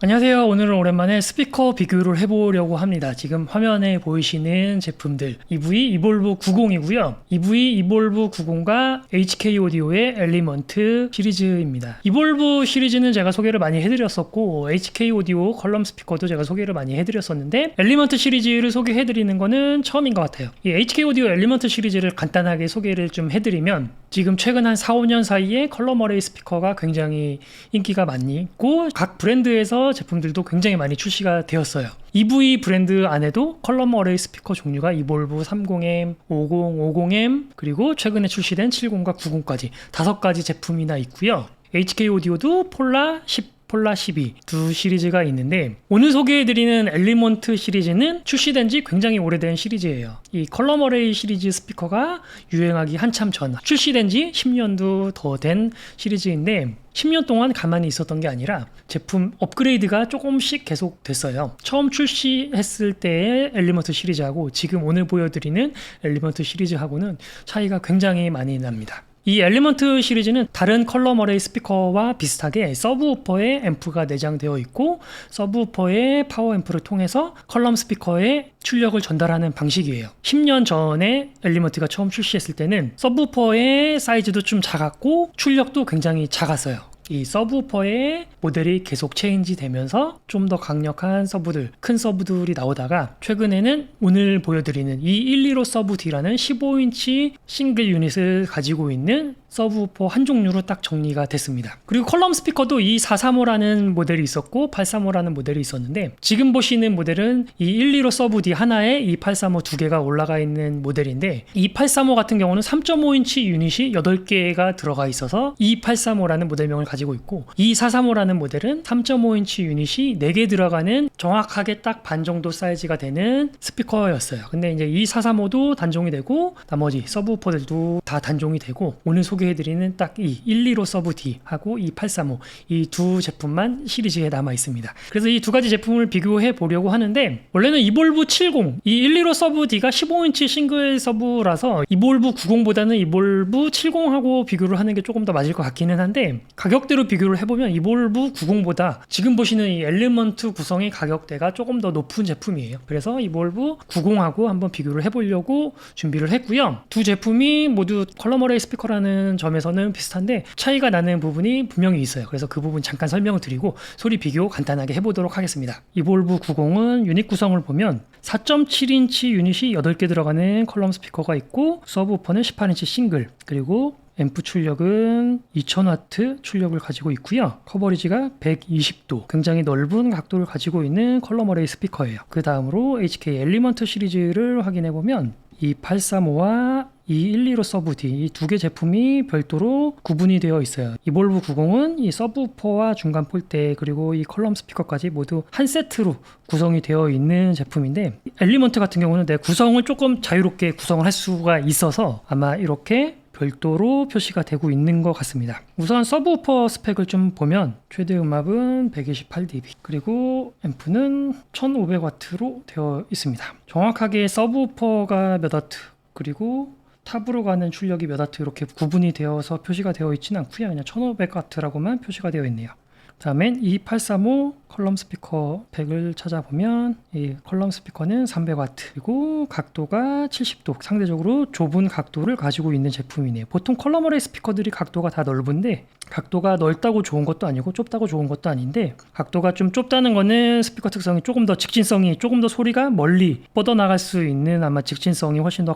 안녕하세요. 오늘은 오랜만에 스피커 비교를 해보려고 합니다. 지금 화면에 보이시는 제품들 EV 이볼브 90이고요. EV 이볼브 90과 HK 오디오의 엘리먼트 시리즈입니다. 이볼브 시리즈는 제가 소개를 많이 해드렸었고 HK 오디오 컬럼 스피커도 제가 소개를 많이 해드렸었는데 엘리먼트 시리즈를 소개해드리는 거는 처음인 것 같아요. 이 HK 오디오 엘리먼트 시리즈를 간단하게 소개를 좀 해드리면 지금 최근 한 4-5년 사이에 컬럼 어레이 스피커가 굉장히 인기가 많이 있고 각 브랜드에서 제품들도 굉장히 많이 출시가 되었어요. EV 브랜드 안에도 컬럼 어레이 스피커 종류가 이볼브 30M, 50, 50M 그리고 최근에 출시된 70과 90까지 5가지 제품이나 있고요. HK 오디오도 폴라 10, 폴라 12 두 시리즈가 있는데 오늘 소개해드리는 엘리먼트 시리즈는 출시된 지 굉장히 오래된 시리즈예요. 이 컬럼 어레이 시리즈 스피커가 유행하기 한참 전 출시된 지 10년도 더 된 시리즈인데 10년 동안 가만히 있었던 게 아니라 제품 업그레이드가 조금씩 계속 됐어요. 처음 출시했을 때의 엘리먼트 시리즈하고 지금 오늘 보여드리는 엘리먼트 시리즈하고는 차이가 굉장히 많이 납니다. 이 엘리먼트 시리즈는 다른 컬럼 어레이 스피커와 비슷하게 서브우퍼에 앰프가 내장되어 있고 서브우퍼의 파워 앰프를 통해서 컬럼 스피커에 출력을 전달하는 방식이에요. 10년 전에 엘리먼트가 처음 출시했을 때는 서브우퍼의 사이즈도 좀 작았고 출력도 굉장히 작았어요. 이 서브우퍼의 모델이 계속 체인지 되면서 좀 더 강력한 서브들, 큰 서브들이 나오다가 최근에는 오늘 보여드리는 이 125 서브 D라는 15인치 싱글 유닛을 가지고 있는 서브우퍼 한 종류로 딱 정리가 됐습니다. 그리고 컬럼 스피커도 이 435라는 모델이 있었고 835라는 모델이 있었는데 지금 보시는 모델은 이 125 서브 D 하나에 이 835 두 개가 올라가 있는 모델인데 이 835 같은 경우는 3.5인치 유닛이 8개가 들어가 있어서 이 835라는 모델명을 가지고 있고 이 435라는 모델은 3.5인치 유닛이 4개 들어가는 정확하게 딱 반 정도 사이즈가 되는 스피커였어요. 근데 이제 이 435도 단종이 되고 나머지 서브우퍼들도 다 단종이 되고 오늘 소개해드리는 딱 이 125 서브 D 하고 이 835 이 두 제품만 시리즈에 남아 있습니다. 그래서 이 두 가지 제품을 비교해 보려고 하는데 원래는 이볼브 70 이 125 서브 D가 15인치 싱글 서브라서 이볼브 90보다는 이볼브 70하고 비교를 하는 게 조금 더 맞을 것 같기는 한데 가격대로 비교를 해보면 이볼브 90보다 지금 보시는 이 엘리먼트 구성의 가격대가 조금 더 높은 제품이에요. 그래서 이볼브 90하고 한번 비교를 해보려고 준비를 했고요. 두 제품이 모두 컬럼 어레이 스피커라는 점에서는 비슷한데 차이가 나는 부분이 분명히 있어요. 그래서 그 부분 잠깐 설명을 드리고 소리 비교 간단하게 해보도록 하겠습니다. 이볼브 90은 유닛 구성을 보면 4.7인치 유닛이 8개 들어가는 컬럼 스피커가 있고 서브우퍼는 18인치 싱글 그리고 앰프 출력은 2000W 출력을 가지고 있고요. 커버리지가 120도, 굉장히 넓은 각도를 가지고 있는 컬럼 어레이 스피커예요. 그 다음으로 HK 엘리먼트 시리즈를 확인해보면 이 835와 이 125 서브 D 이 두 개 제품이 별도로 구분이 되어 있어요. 이볼브 90은 이 서브우퍼와 중간 폴대 그리고 이 컬럼 스피커까지 모두 한 세트로 구성이 되어 있는 제품인데 엘리먼트 같은 경우는 내 구성을 조금 자유롭게 구성을 할 수가 있어서 아마 이렇게 별도로 표시가 되고 있는 것 같습니다. 우선 서브우퍼 스펙을 좀 보면 최대 음압은 128dB 그리고 앰프는 1500W로 되어 있습니다. 정확하게 서브우퍼가 몇 와트 그리고 탑으로 가는 출력이 몇 와트 이렇게 구분이 되어서 표시가 되어 있지는 않고요. 그냥 1500W라고만 표시가 되어 있네요. 다음엔 이 835 컬럼 스피커 팩을 찾아보면 이 컬럼 스피커는 300W 그리고 각도가 70도 상대적으로 좁은 각도를 가지고 있는 제품이네요. 보통 컬럼 어레이 스피커들이 각도가 다 넓은데 각도가 넓다고 좋은 것도 아니고 좁다고 좋은 것도 아닌데 각도가 좀 좁다는 거는 스피커 특성이 조금 더 직진성이 조금 더 소리가 멀리 뻗어나갈 수 있는 아마 직진성이 훨씬 더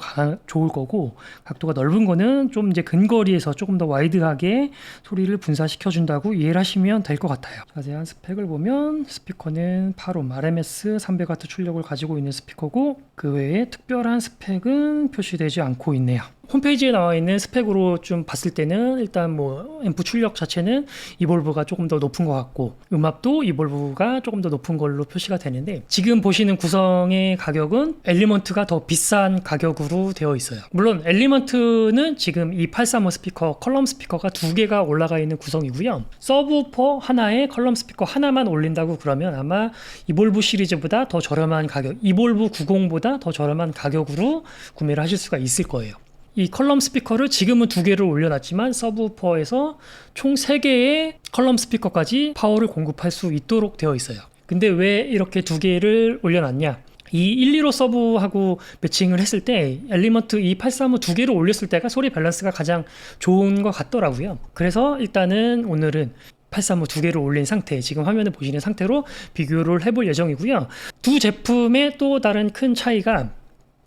좋을 거고 각도가 넓은 거는 좀 이제 근거리에서 조금 더 와이드하게 소리를 분산시켜 준다고 이해를 하시면 될 것 같아요. 자세한 스펙을 보면 스피커는 8옴 RMS 300W 출력을 가지고 있는 스피커고 그 외에 특별한 스펙은 표시되지 않고 있네요. 홈페이지에 나와 있는 스펙으로 좀 봤을 때는 일단 뭐 앰프 출력 자체는 이볼브가 조금 더 높은 것 같고 음압도 이볼브가 조금 더 높은 걸로 표시가 되는데 지금 보시는 구성의 가격은 엘리먼트가 더 비싼 가격으로 되어 있어요. 물론 엘리먼트는 지금 이 835 스피커 컬럼 스피커가 두 개가 올라가 있는 구성이고요. 서브우퍼 하나에 컬럼 스피커 하나만 올린다고 그러면 아마 이볼브 시리즈보다 더 저렴한 가격 이볼브 90보다 더 저렴한 가격으로 구매를 하실 수가 있을 거예요. 이 컬럼 스피커를 지금은 2개를 올려놨지만 서브우퍼에서 총 3개의 컬럼 스피커까지 파워를 공급할 수 있도록 되어 있어요. 근데 왜 이렇게 2개를 올려놨냐? 이 1, 2로 서브하고 매칭을 했을 때 엘리먼트 이 835 2개를 올렸을 때가 소리 밸런스가 가장 좋은 것 같더라고요. 그래서 일단은 오늘은 835 2개를 올린 상태, 지금 화면에 보시는 상태로 비교를 해볼 예정이고요. 두 제품의 또 다른 큰 차이가,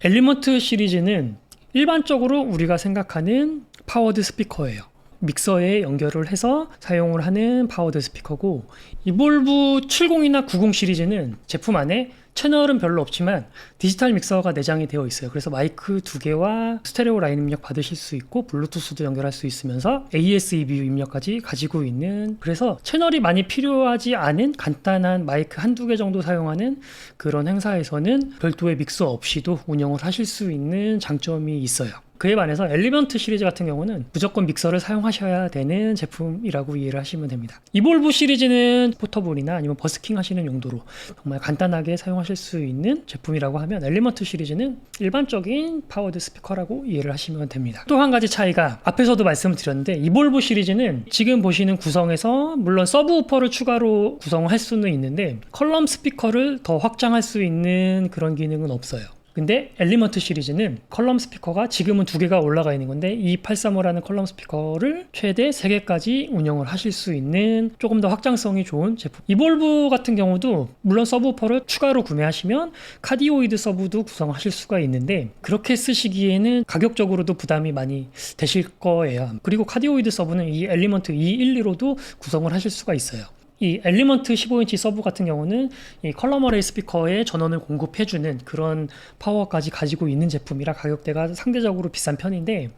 엘리먼트 시리즈는 일반적으로 우리가 생각하는 파워드 스피커예요. 믹서에 연결을 해서 사용을 하는 파워드 스피커고, 이볼브 70이나 90 시리즈는 제품 안에 채널은 별로 없지만 디지털 믹서가 내장이 되어 있어요. 그래서 마이크 2개와 스테레오 라인 입력 받으실 수 있고 블루투스도 연결할 수 있으면서 AS EBU 입력까지 가지고 있는, 그래서 채널이 많이 필요하지 않은 간단한 마이크 한두 개 정도 사용하는 그런 행사에서는 별도의 믹서 없이도 운영을 하실 수 있는 장점이 있어요. 그에 반해서 엘리먼트 시리즈 같은 경우는 무조건 믹서를 사용하셔야 되는 제품이라고 이해를 하시면 됩니다. 이볼브 시리즈는 포터블이나 아니면 버스킹 하시는 용도로 정말 간단하게 사용하실 수 있는 제품이라고 하면, 엘리먼트 시리즈는 일반적인 파워드 스피커라고 이해를 하시면 됩니다. 또 한 가지 차이가, 앞에서도 말씀드렸는데 이볼브 시리즈는 지금 보시는 구성에서 물론 서브우퍼를 추가로 구성할 수는 있는데 컬럼 스피커를 더 확장할 수 있는 그런 기능은 없어요. 근데 엘리먼트 시리즈는 컬럼 스피커가 지금은 2개가 올라가 있는 건데 이 835라는 컬럼 스피커를 최대 3개까지 운영을 하실 수 있는 조금 더 확장성이 좋은 제품. 이볼브 같은 경우도 물론 서브우퍼를 추가로 구매하시면 카디오이드 서브도 구성하실 수가 있는데 그렇게 쓰시기에는 가격적으로도 부담이 많이 되실 거예요. 그리고 카디오이드 서브는 이 엘리먼트 212로도 구성을 하실 수가 있어요. 이 엘리먼트 15인치 서브 같은 경우는 이 컬럼 어레이 스피커에 전원을 공급해주는 그런 파워까지 가지고 있는 제품이라 가격대가 상대적으로 비싼 편인데,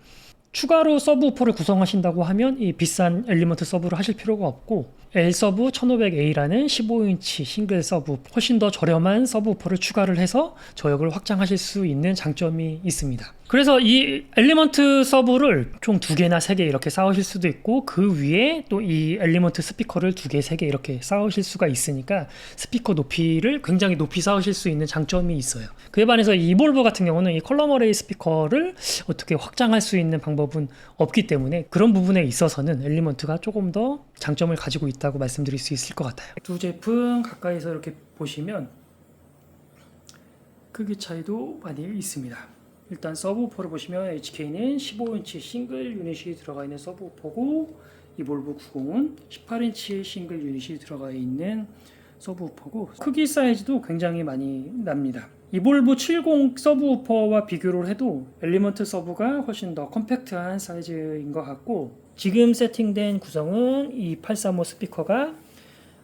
추가로 서브우퍼를 구성하신다고 하면 이 비싼 엘리먼트 서브를 하실 필요가 없고 L서브 1500A라는 15인치 싱글 서브, 훨씬 더 저렴한 서브우퍼를 추가를 해서 저역을 확장하실 수 있는 장점이 있습니다. 그래서 이 엘리먼트 서브를 총 2개나 3개 이렇게 쌓으실 수도 있고, 그 위에 또 이 엘리먼트 스피커를 2개, 3개 이렇게 쌓으실 수가 있으니까 스피커 높이를 굉장히 높이 쌓으실 수 있는 장점이 있어요. 그에 반해서 이볼브 같은 경우는 이 컬럼 어레이 스피커를 어떻게 확장할 수 있는 방법은 없기 때문에 그런 부분에 있어서는 엘리먼트가 조금 더 장점을 가지고 있다고 말씀드릴 수 있을 것 같아요. 두 제품 가까이서 이렇게 보시면 크기 차이도 많이 있습니다. 일단 서브우퍼를 보시면 HK는 15인치 싱글 유닛이 들어가 있는 서브우퍼고, 이볼브 90은 18인치 싱글 유닛이 들어가 있는 서브우퍼고, 크기 사이즈도 굉장히 많이 납니다. 이볼브 70 서브우퍼와 비교를 해도 엘리먼트 서브가 훨씬 더 컴팩트한 사이즈인 것 같고, 지금 세팅된 구성은 이 835 스피커가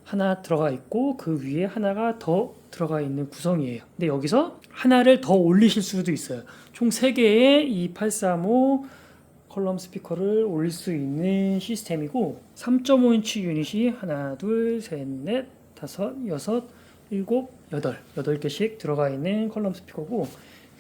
하나 들어가 있고 그 위에 하나가 더 들어가 있는 구성이에요. 근데 여기서 하나를 더 올리실 수도 있어요. 총 3개의 이 835 컬럼 스피커를 올릴 수 있는 시스템이고, 3.5인치 유닛이 하나, 둘, 셋, 넷, 다섯, 여섯, 일곱, 여덟 8개씩 들어가 있는 컬럼 스피커고,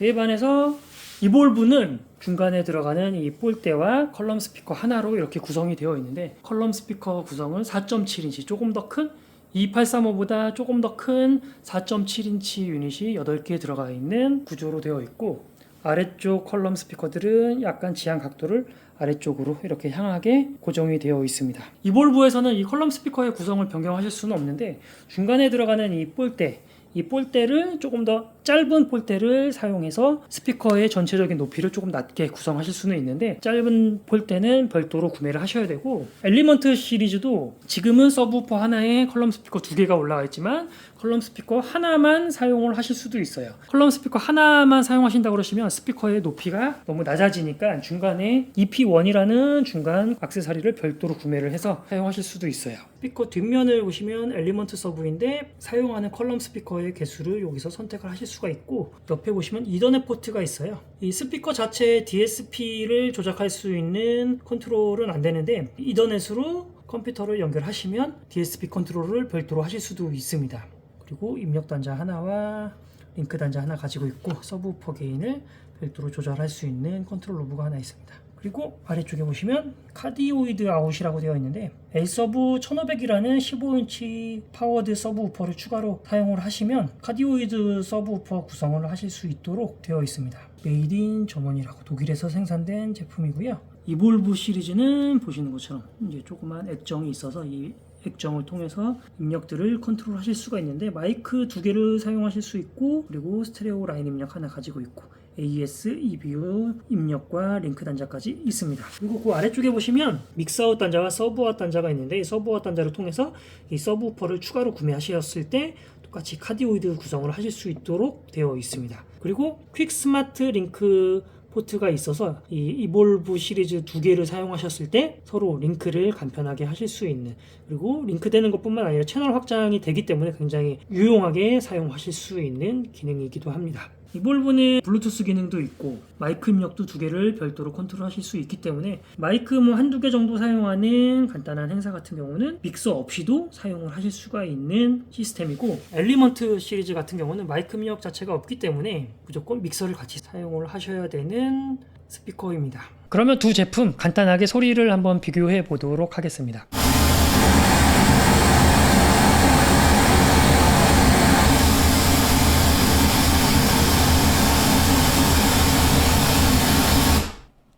이에 반해서 이볼브는 중간에 들어가는 이 볼대와 컬럼 스피커 하나로 이렇게 구성이 되어 있는데, 컬럼 스피커 구성은 4.7인치, 조금 더 큰 2835보다 조금 더 큰 4.7인치 유닛이 8개 들어가 있는 구조로 되어 있고, 아래쪽 컬럼 스피커들은 약간 지향 각도를 아래쪽으로 이렇게 향하게 고정이 되어 있습니다. 이볼브에서는 이 컬럼 스피커의 구성을 변경하실 수는 없는데 중간에 들어가는 이 볼대, 이 볼대를 조금 더 짧은 볼대를 사용해서 스피커의 전체적인 높이를 조금 낮게 구성하실 수는 있는데, 짧은 볼대는 별도로 구매를 하셔야 되고, 엘리먼트 시리즈도 지금은 서브우퍼 하나에 컬럼 스피커 2개가 올라가 있지만 컬럼 스피커 하나만 사용을 하실 수도 있어요. 컬럼 스피커 하나만 사용하신다고 그러시면 스피커의 높이가 너무 낮아지니까 중간에 EP1이라는 중간 액세서리를 별도로 구매를 해서 사용하실 수도 있어요. 스피커 뒷면을 보시면 엘리먼트 서브인데 사용하는 컬럼 스피커의 개수를 여기서 선택을 하실 수가 있고, 옆에 보시면 이더넷 포트가 있어요. 이 스피커 자체에 DSP를 조작할 수 있는 컨트롤은 안 되는데 이더넷으로 컴퓨터를 연결하시면 DSP 컨트롤을 별도로 하실 수도 있습니다. 그리고 입력 단자 하나와 링크 단자 하나 가지고 있고, 서브우퍼 게인을 별도로 조절할 수 있는 컨트롤 로브가 하나 있습니다. 그리고 아래쪽에 보시면 카디오이드 아웃이라고 되어 있는데, L서브 1500이라는 15인치 파워드 서브우퍼를 추가로 사용을 하시면 카디오이드 서브우퍼 구성을 하실 수 있도록 되어 있습니다. 메이드 인 저머니라고 독일에서 생산된 제품이고요. 이볼브 시리즈는 보시는 것처럼 이제 조그만 액정이 있어서 이 액정을 통해서 입력들을 컨트롤 하실 수가 있는데 마이크 2개를 사용하실 수 있고 그리고 스테레오 라인 입력 하나 가지고 있고 AS, EBU 입력과 링크 단자까지 있습니다. 그리고 그 아래쪽에 보시면 믹스아웃 단자와 서브아웃 단자가 있는데 이 서브아웃 단자를 통해서 이 서브우퍼를 추가로 구매하셨을 때 똑같이 카디오이드 구성을 하실 수 있도록 되어 있습니다. 그리고 퀵 스마트 링크 포트가 있어서 이 이볼브 시리즈 2개를 사용하셨을 때 서로 링크를 간편하게 하실 수 있는, 그리고 링크되는 것뿐만 아니라 채널 확장이 되기 때문에 굉장히 유용하게 사용하실 수 있는 기능이기도 합니다. 이볼브는 블루투스 기능도 있고 마이크 입력도 2개를 별도로 컨트롤 하실 수 있기 때문에 마이크 뭐 한두 개 정도 사용하는 간단한 행사 같은 경우는 믹서 없이도 사용을 하실 수가 있는 시스템이고, 엘리먼트 시리즈 같은 경우는 마이크 입력 자체가 없기 때문에 무조건 믹서를 같이 사용을 하셔야 되는 스피커입니다. 그러면 두 제품 간단하게 소리를 한번 비교해 보도록 하겠습니다.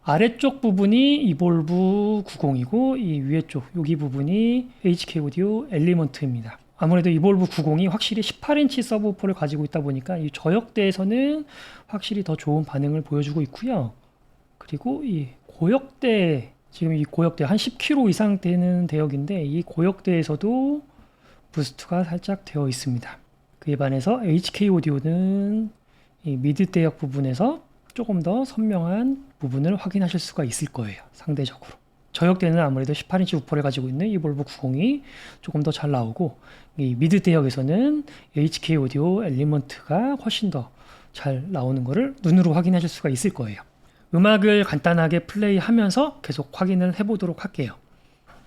아래쪽 부분이 이볼브 90이고 이 위에 쪽 여기 부분이 HK 오디오 엘리먼트입니다. 아무래도 이볼브 90이 확실히 18인치 서브우퍼를 가지고 있다 보니까 이 저역대에서는 확실히 더 좋은 반응을 보여주고 있고요. 그리고 이 고역대, 지금 이 고역대 한 10km 이상 되는 대역인데 이 고역대에서도 부스트가 살짝 되어 있습니다. 그에 반해서 HK 오디오는 이 미드 대역 부분에서 조금 더 선명한 부분을 확인하실 수가 있을 거예요. 상대적으로 저역대는 아무래도 18인치 우퍼를 가지고 있는 이볼브 90이 조금 더 잘 나오고, 이 미드 대역에서는 HK 오디오 엘리먼트가 훨씬 더 잘 나오는 것을 눈으로 확인하실 수가 있을 거예요. 음악을 간단하게 플레이하면서 계속 확인을 해보도록 할게요.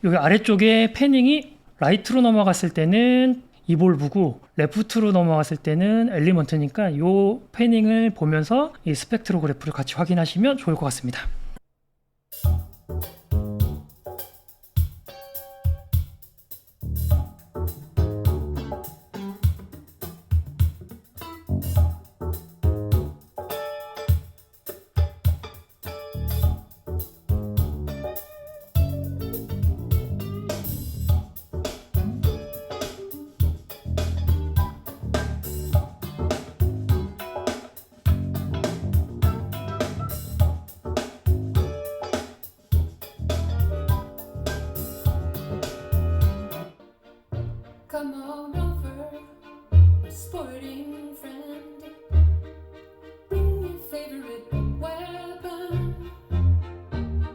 여기 아래쪽에 패닝이 라이트로 넘어갔을 때는 이볼브고 레프트로 넘어갔을 때는 엘리먼트니까 이 패닝을 보면서 이 스펙트로그래프를 같이 확인하시면 좋을 것 같습니다. Come on over, my sporting friend. Bring your favorite weapon.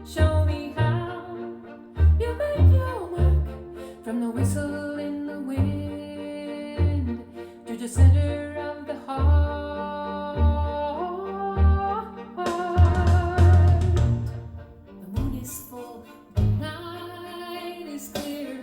Show me how you make your mark. From the whistle in the wind to the center of the heart. The moon is full, the night is clear.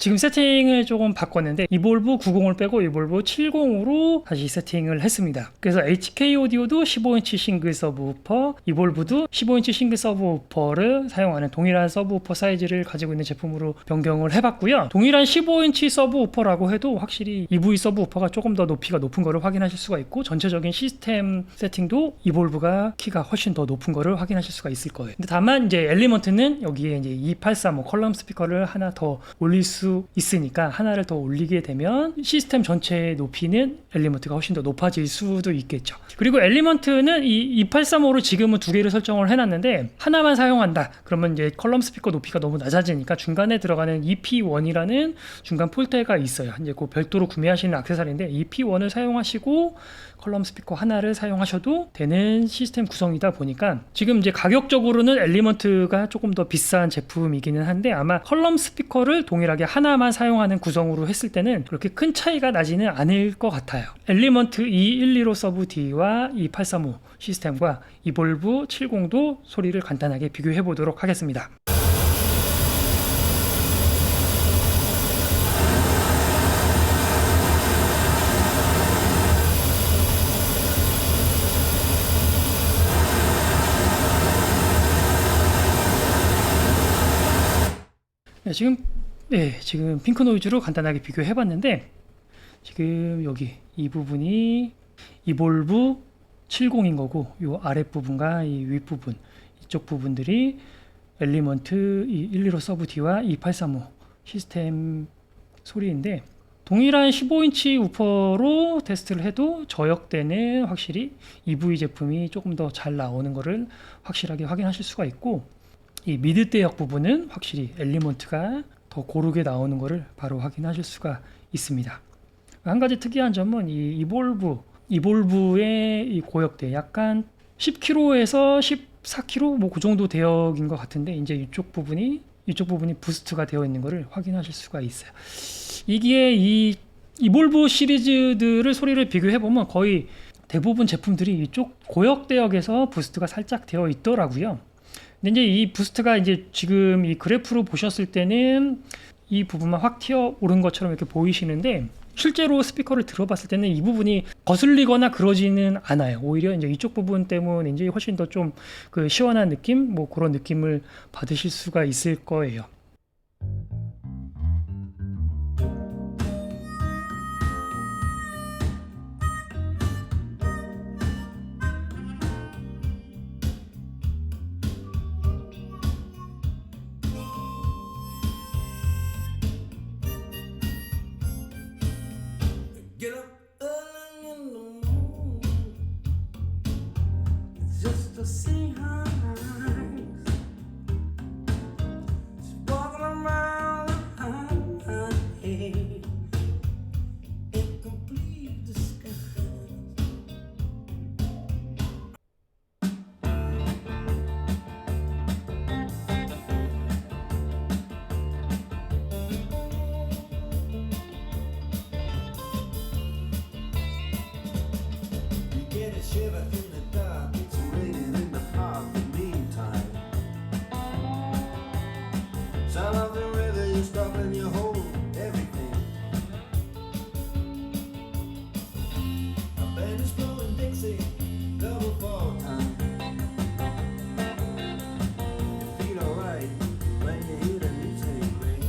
지금 세팅을 조금 바꿨는데 이볼브 90을 빼고 이볼브 70으로 다시 세팅을 했습니다. 그래서 HK 오디오도 15인치 싱글 서브우퍼, 이볼브도 15인치 싱글 서브우퍼를 사용하는 동일한 서브우퍼 사이즈를 가지고 있는 제품으로 변경을 해봤고요. 동일한 15인치 서브우퍼라고 해도 확실히 EV 서브우퍼가 조금 더 높이가 높은 거를 확인하실 수가 있고, 전체적인 시스템 세팅도 이볼브가 키가 훨씬 더 높은 거를 확인하실 수가 있을 거예요. 근데 다만 이제 엘리먼트는 여기에 이제 283 컬럼 스피커를 하나 더 올릴 수 있으니까 하나를 더 올리게 되면 시스템 전체의 높이는 엘리먼트가 훨씬 더 높아질 수도 있겠죠. 그리고 엘리먼트는 이 2835로 지금은 2개를 설정을 해놨는데 하나만 사용한다 그러면 이제 컬럼 스피커 높이가 너무 낮아지니까 중간에 들어가는 EP1이라는 중간 폴대가 있어요. 이제 그 별도로 구매하시는 액세서리인데 EP1을 사용하시고 컬럼 스피커 하나를 사용하셔도 되는 시스템 구성이다 보니까 지금 이제 가격적으로는 엘리먼트가 조금 더 비싼 제품이기는 한데 아마 컬럼 스피커를 동일하게 하나만 사용하는 구성으로 했을 때는 그렇게 큰 차이가 나지는 않을 것 같아요. 엘리먼트 2115 서브 D와 2835 시스템과 이볼브 70도 소리를 간단하게 비교해 보도록 하겠습니다. 네, 지금 핑크 노이즈로 간단하게 비교해 봤는데 지금 여기 이 부분이 이볼브 70인 거고 이 아랫부분과 이 윗부분 이쪽 부분들이 엘리먼트 이 115 서브 D와 2835 시스템 소리인데 동일한 15인치 우퍼로 테스트를 해도 저역대는 확실히 EV 제품이 조금 더 잘 나오는 거를 확실하게 확인하실 수가 있고 이 미드대역 부분은 확실히 엘리먼트가 더 고르게 나오는 거를 바로 확인하실 수가 있습니다. 한 가지 특이한 점은 이 이볼브의 이 고역대 약간 10kg에서 14kg 뭐 그 정도 대역인 것 같은데 이제 이쪽 부분이 부스트가 되어 있는 것을 확인하실 수가 있어요. 이게 이 이볼브 시리즈들을 소리를 비교해 보면 거의 대부분 제품들이 이쪽 고역 대역에서 부스트가 살짝 되어 있더라고요. 근데 이제 이 부스트가 이제 지금 이 그래프로 보셨을 때는 이 부분만 확 튀어 오른 것처럼 이렇게 보이시는데 실제로 스피커를 들어봤을 때는 이 부분이 거슬리거나 그러지는 않아요. 오히려 이제 이쪽 부분 때문에 이제 훨씬 더 좀 그 시원한 느낌, 뭐 그런 느낌을 받으실 수가 있을 거예요. Get up early in the morning just to see her eyes. She's walking around behind my head in complete disguise. You get a shiver in the dark, it's raining in the heart in the meantime. Sound of the river, you stop and you hold everything. A band is blowing Dixie, double fall time. You feel alright when you hear the music ring.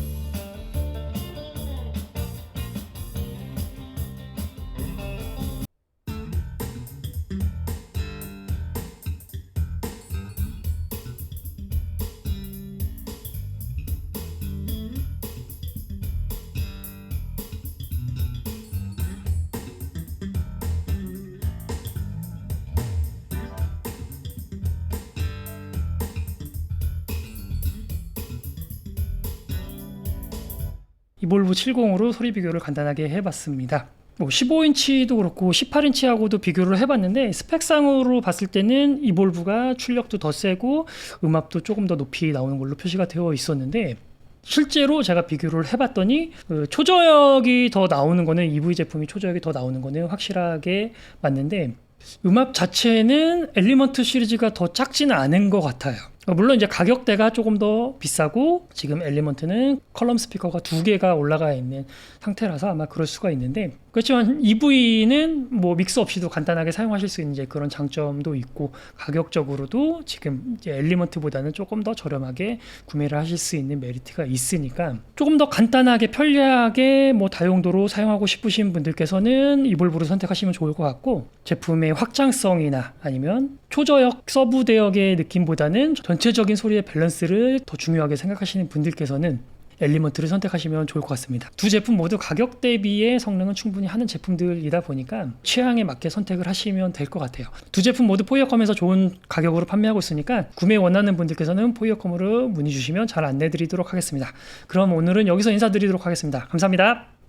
이볼브 70으로 소리 비교를 간단하게 해봤습니다. 뭐 15인치도 그렇고 18인치하고도 비교를 해봤는데 스펙상으로 봤을 때는 이볼브가 출력도 더 세고 음압도 조금 더 높이 나오는 걸로 표시가 되어 있었는데 실제로 제가 비교를 해봤더니 초저역이 더 나오는 거는 EV 제품이 초저역이 더 나오는 거는 확실하게 맞는데 음압 자체는 엘리먼트 시리즈가 더 작지는 않은 것 같아요. 물론 이제 가격대가 조금 더 비싸고 지금 엘리먼트는 컬럼 스피커가 2개가 올라가 있는 상태라서 아마 그럴 수가 있는데 그렇지만 EV는 뭐 믹스 없이도 간단하게 사용하실 수 있는 이제 그런 장점도 있고 가격적으로도 지금 이제 엘리먼트보다는 조금 더 저렴하게 구매를 하실 수 있는 메리트가 있으니까 조금 더 간단하게 편리하게 뭐 다용도로 사용하고 싶으신 분들께서는 이볼브를 선택하시면 좋을 것 같고 제품의 확장성이나 아니면 초저역 서브 대역의 느낌보다는 전체적인 소리의 밸런스를 더 중요하게 생각하시는 분들께서는 엘리먼트를 선택하시면 좋을 것 같습니다. 두 제품 모두 가격 대비의 성능은 충분히 하는 제품들이다 보니까 취향에 맞게 선택을 하시면 될 것 같아요. 두 제품 모두 포이어컴에서 좋은 가격으로 판매하고 있으니까 구매 원하는 분들께서는 포이어컴으로 문의 주시면 잘 안내 드리도록 하겠습니다. 그럼 오늘은 여기서 인사드리도록 하겠습니다. 감사합니다.